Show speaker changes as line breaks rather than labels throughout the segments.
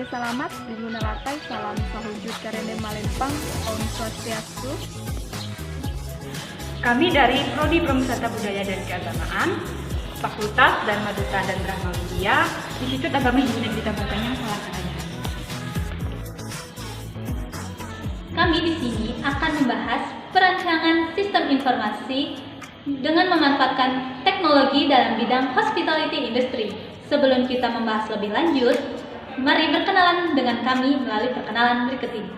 Salamat, Digunalakai, Salam Sahujud Karende Malempang, Om Swastiastu.
Kami dari Prodi Perwisata Budaya dan Keagamaan, Fakultas Dharma Duta dan Brahma Widya, Institut Agama Hindu dan Bintang salah satunya.
Kami di sini akan membahas perancangan sistem informasi dengan memanfaatkan teknologi dalam bidang hospitality industry. Sebelum kita membahas lebih lanjut, mari berkenalan dengan kami melalui perkenalan berikut ini.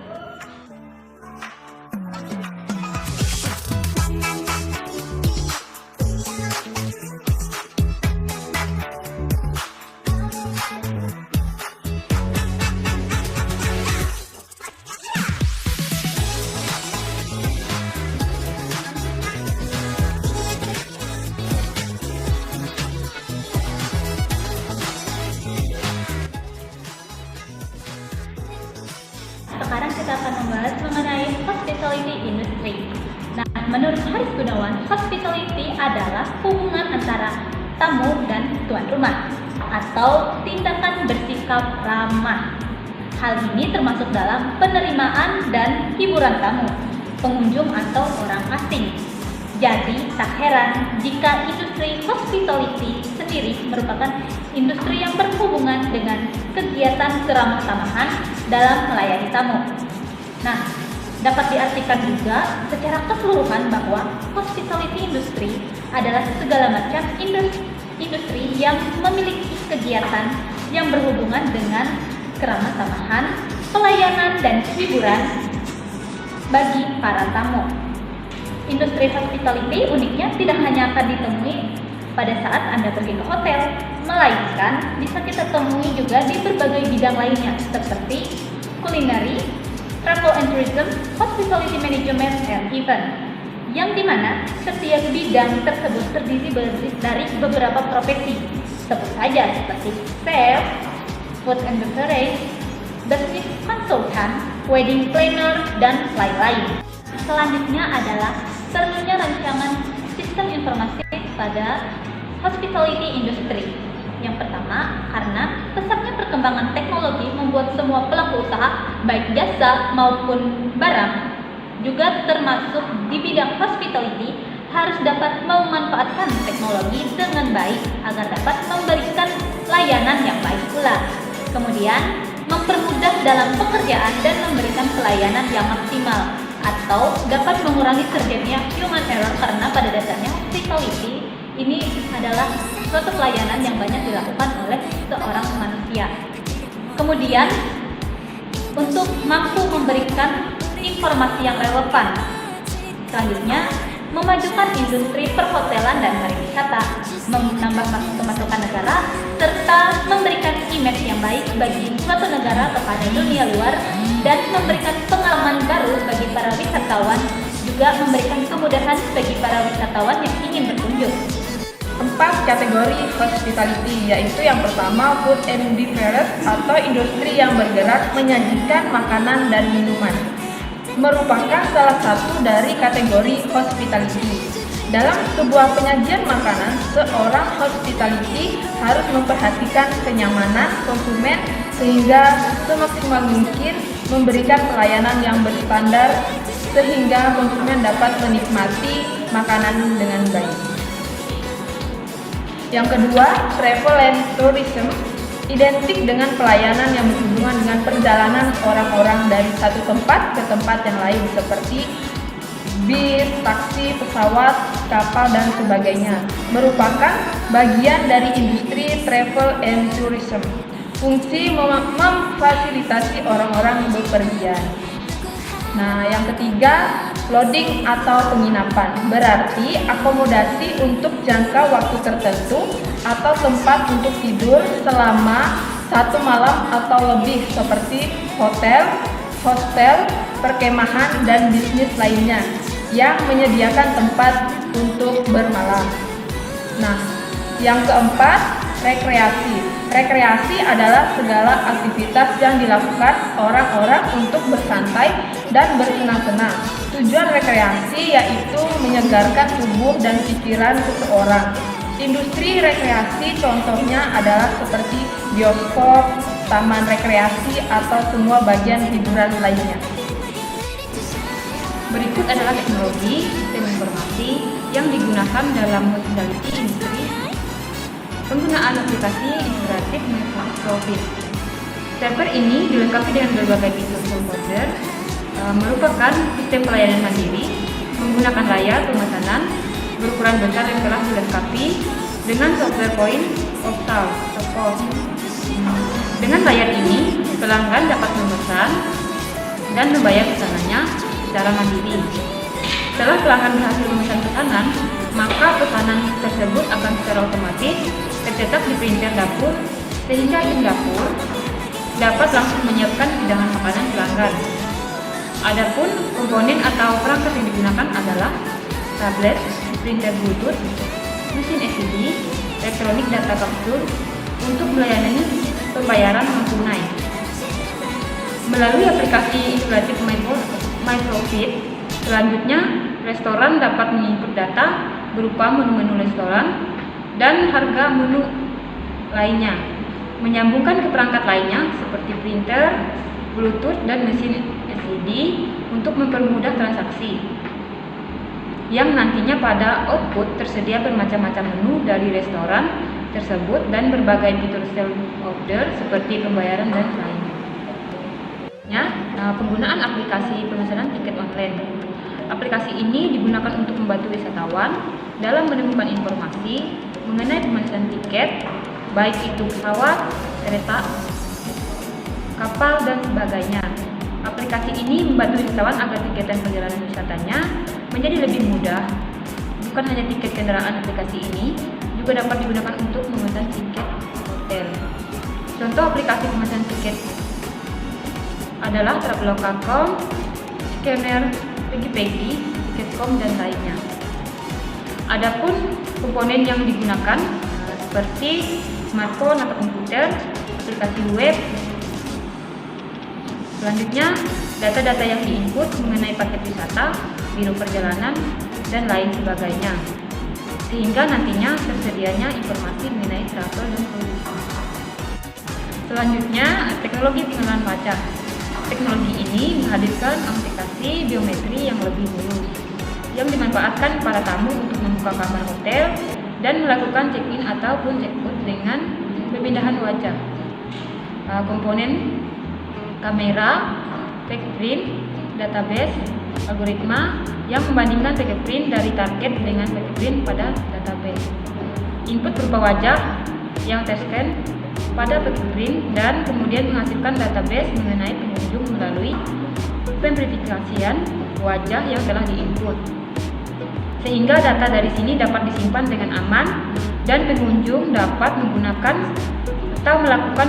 Sekarang kita akan membahas mengenai hospitality industry. Nah, menurut Haris Gunawan, hospitality adalah hubungan antara tamu dan tuan rumah atau tindakan bersikap ramah. Hal ini termasuk dalam penerimaan dan hiburan tamu, pengunjung atau orang asing. Jadi, tak heran jika industri hospitality sendiri merupakan industri yang berhubungan dengan kegiatan keramah-tamahan dalam melayani tamu. Nah, dapat diartikan juga secara keseluruhan bahwa hospitality industry adalah segala macam industri yang memiliki kegiatan yang berhubungan dengan keramah-tamahan, pelayanan, dan hiburan bagi para tamu. Industri hospitality uniknya tidak hanya akan ditemui pada saat Anda pergi ke hotel, melainkan bisa kita temui juga di berbagai bidang lainnya seperti culinary, travel and tourism, hospitality management, and event, yang dimana setiap bidang tersebut terdiri dari beberapa profesi, sebut saja seperti sales, food and beverage, business consultant, wedding planner, dan lain-lain. Selanjutnya adalah perlunya rancangan sistem informasi pada hospitality industry. Yang pertama, karena pesatnya perkembangan teknologi membuat semua pelaku usaha, baik jasa maupun barang, juga termasuk di bidang hospitality, harus dapat memanfaatkan teknologi dengan baik agar dapat memberikan layanan yang baik pula. Kemudian, mempermudah dalam pekerjaan dan memberikan pelayanan yang maksimal, atau dapat mengurangi terjadinya human error karena pada dasarnya hospitality ini adalah suatu pelayanan yang banyak dilakukan oleh seorang manusia. Kemudian, untuk mampu memberikan informasi yang relevan, selanjutnya memajukan industri perhotelan dan pariwisata, menambah pemasukan negara, serta memberikan image yang baik bagi suatu negara kepada dunia luar, dan memberikan pengalaman baru bagi para wisatawan, juga memberikan kemudahan bagi para wisatawan yang ingin berkunjung.
4 kategori hospitality, yaitu yang pertama food and beverage atau industri yang bergerak menyajikan makanan dan minuman, merupakan salah satu dari kategori hospitality. Dalam sebuah penyajian makanan, seorang hospitality harus memperhatikan kenyamanan konsumen sehingga semaksimal mungkin memberikan pelayanan yang berstandar sehingga konsumen dapat menikmati makanan dengan baik. Yang kedua, travel and tourism identik dengan pelayanan yang berhubungan dengan perjalanan orang-orang dari satu tempat ke tempat yang lain seperti bis, taksi, pesawat, kapal, dan sebagainya, merupakan bagian dari industri travel and tourism. Fungsi memfasilitasi orang-orang bepergian. Nah, yang ketiga, lodging atau penginapan, berarti akomodasi untuk jangka waktu tertentu atau tempat untuk tidur selama 1 malam atau lebih seperti hotel, hostel, perkemahan, dan bisnis lainnya yang menyediakan tempat untuk bermalam. Nah, yang keempat, rekreasi. Rekreasi adalah segala aktivitas yang dilakukan orang-orang untuk bersantai dan bersenang-senang. Tujuan rekreasi yaitu menyegarkan tubuh dan pikiran seseorang. Industri rekreasi contohnya adalah seperti bioskop, taman rekreasi, atau semua bagian hiburan lainnya. Berikut adalah teknologi sistem informasi yang digunakan dalam hospitality industry. Penggunaan aplikasi integratif Microsoft. Server ini dilengkapi dengan berbagai fitur folder, merupakan sistem pelayanan mandiri menggunakan layar pemesanan berukuran besar yang telah dilengkapi dengan software point of sale support. Dengan layar ini, pelanggan dapat memesan dan membayar pesanannya secara mandiri. Setelah pelanggan berhasil memesan pesanan, maka pesanan tersebut akan secara otomatis tercetak di printer dapur, sehingga tim dapur dapat langsung menyiapkan hidangan makanan pelanggan. Adapun komponen atau perangkat yang digunakan adalah tablet, printer Bluetooth, mesin LCD, elektronik data kapsul untuk melayani pembayaran non tunai. Melalui aplikasi integratif Microsoft, selanjutnya restoran dapat menginput data berupa menu-menu restoran dan harga menu lainnya, menyambungkan ke perangkat lainnya seperti printer, Bluetooth, dan mesin LCD untuk mempermudah transaksi. Yang nantinya pada output tersedia bermacam-macam menu dari restoran tersebut dan berbagai fitur self-order seperti pembayaran dan lainnya. Penggunaan aplikasi pemesanan tiket online. Aplikasi ini digunakan untuk membantu wisatawan dalam menemukan informasi mengenai pemesanan tiket, baik itu pesawat, kereta, kapal, dan sebagainya. Aplikasi ini membantu wisatawan agar tiket dan perjalanan wisatanya menjadi lebih mudah. Bukan hanya tiket kendaraan, aplikasi ini juga dapat digunakan untuk memesan tiket hotel. Contoh aplikasi pemesanan tiket adalah Traveloka.com, Scanner, Peggy, Tiket.com, dan lainnya. Adapun komponen yang digunakan seperti smartphone atau komputer, aplikasi web. Selanjutnya, data-data yang diinput mengenai paket wisata, biro perjalanan, dan lain sebagainya. Sehingga nantinya tersedianya informasi mengenai travel dan tourism. Selanjutnya, teknologi pengenalan wajah. Teknologi ini menghadirkan aplikasi biometri yang lebih mulus, yang dimanfaatkan para tamu untuk membuka kamar hotel dan melakukan check-in ataupun check-out dengan pemindahan wajah. Komponen kamera, fingerprint, database, algoritma yang membandingkan fingerprint dari target dengan fingerprint pada database. Input berupa wajah yang terscan pada fingerprint dan kemudian menghasilkan database mengenai pengunjung melalui pemverifikasian wajah yang telah diinput. Sehingga data dari sini dapat disimpan dengan aman dan pengunjung dapat menggunakan atau melakukan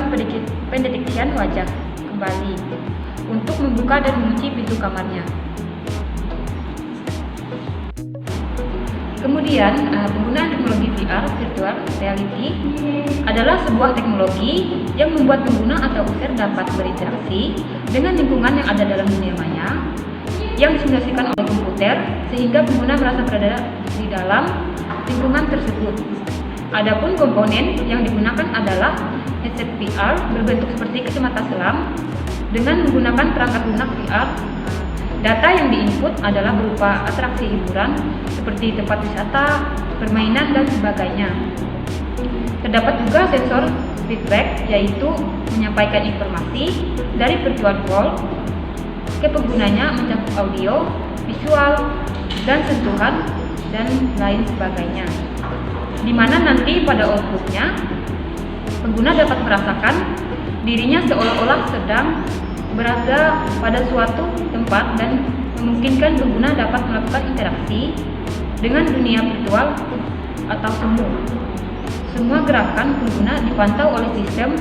pendeteksian wajah kembali untuk membuka dan mengunci pintu kamarnya. Kemudian, penggunaan teknologi VR (Virtual Reality) adalah sebuah teknologi yang membuat pengguna atau user dapat berinteraksi dengan lingkungan yang ada dalam dunia maya yang disimulasikan oleh komputer, sehingga pengguna merasa berada di dalam lingkungan tersebut. Adapun komponen yang digunakan adalah headset VR berbentuk seperti kacamata selam dengan menggunakan perangkat lunak VR. Data yang diinput adalah berupa atraksi hiburan seperti tempat wisata, permainan, dan sebagainya. Terdapat juga sensor feedback, yaitu menyampaikan informasi dari virtual world ke penggunanya mencakup audio, visual, dan sentuhan, dan lain sebagainya. Di mana nanti pada outputnya, pengguna dapat merasakan dirinya seolah-olah sedang berada pada suatu tempat dan memungkinkan pengguna dapat melakukan interaksi dengan dunia virtual atau semu. Semua gerakan pengguna dipantau oleh sistem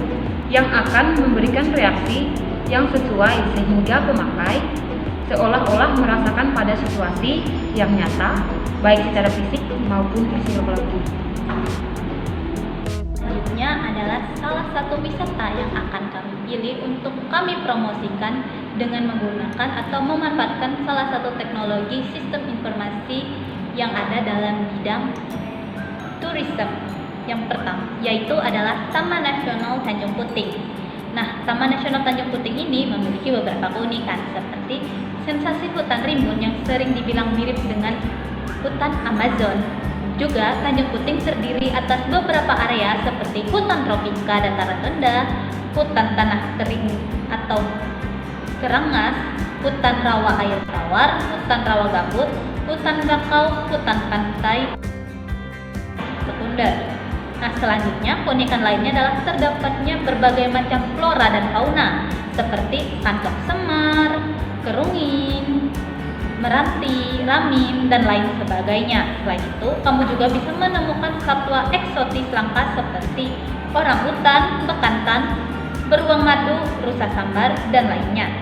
yang akan memberikan reaksi yang sesuai sehingga pemakai seolah-olah merasakan pada situasi yang nyata, baik secara fisik maupun psikologi.
Selanjutnya adalah salah satu wisata yang akan kami pilih untuk kami promosikan dengan menggunakan atau memanfaatkan salah satu teknologi sistem informasi yang ada dalam bidang tourism. Yang pertama yaitu adalah Taman Nasional Tanjung Puting. Nah, Taman Nasional Tanjung Puting ini memiliki beberapa keunikan seperti sensasi hutan rimbun yang sering dibilang mirip dengan hutan Amazon. Juga Tanjung Puting terdiri atas beberapa area seperti hutan tropika dataran rendah, hutan tanah kering atau kerengas, hutan rawa air tawar, hutan rawa gambut, hutan bakau, hutan pantai sekunder. Nah, selanjutnya keunikan lainnya adalah terdapatnya berbagai macam flora dan fauna seperti kantok semar, kerungin, meranti, ramin, dan lain sebagainya. Selain itu, kamu juga bisa menemukan satwa eksotis langka seperti orangutan, bekantan, beruang madu, rusa sambar, dan lainnya.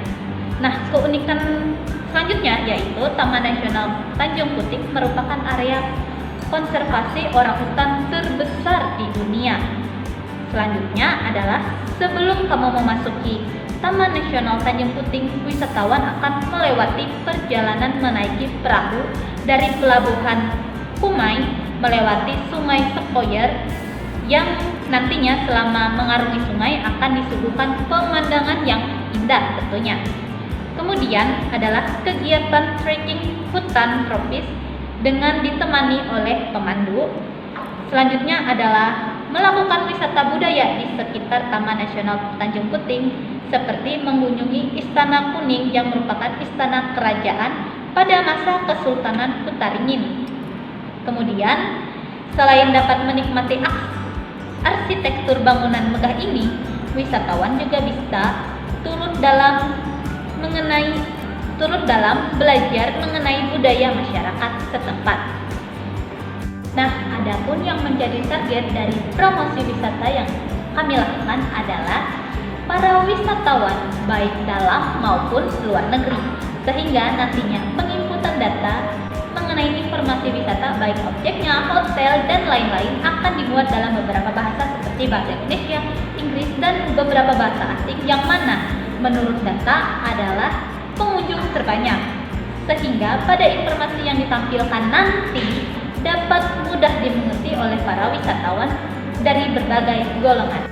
Nah, keunikan selanjutnya yaitu Taman Nasional Tanjung Puting merupakan area konservasi orangutan terbesar di dunia. Selanjutnya adalah sebelum kamu memasuki Taman Nasional Tanjung Puting, wisatawan akan melewati perjalanan menaiki perahu dari pelabuhan Kumai melewati Sungai Sekoyer yang nantinya selama mengarungi sungai akan disuguhkan pemandangan yang indah tentunya. Kemudian adalah kegiatan trekking hutan tropis dengan ditemani oleh pemandu. Selanjutnya adalah melakukan wisata budaya di sekitar Taman Nasional Tanjung Puting seperti mengunjungi Istana Kuning yang merupakan istana kerajaan pada masa Kesultanan Hutaringin. Kemudian, selain dapat menikmati arsitektur bangunan megah ini, wisatawan juga bisa turut dalam belajar mengenai budaya masyarakat setempat. Nah, adapun yang menjadi target dari promosi wisata yang kami lakukan adalah para wisatawan baik dalam maupun luar negeri, sehingga nantinya penginputan data mengenai informasi wisata baik objeknya, hotel, dan lain-lain akan dimuat dalam beberapa bahasa seperti bahasa Indonesia, Inggris, dan beberapa bahasa asing yang mana menurut data adalah pengunjung terbanyak, sehingga pada informasi yang ditampilkan nanti dapat mudah dimengerti oleh para wisatawan dari berbagai golongan.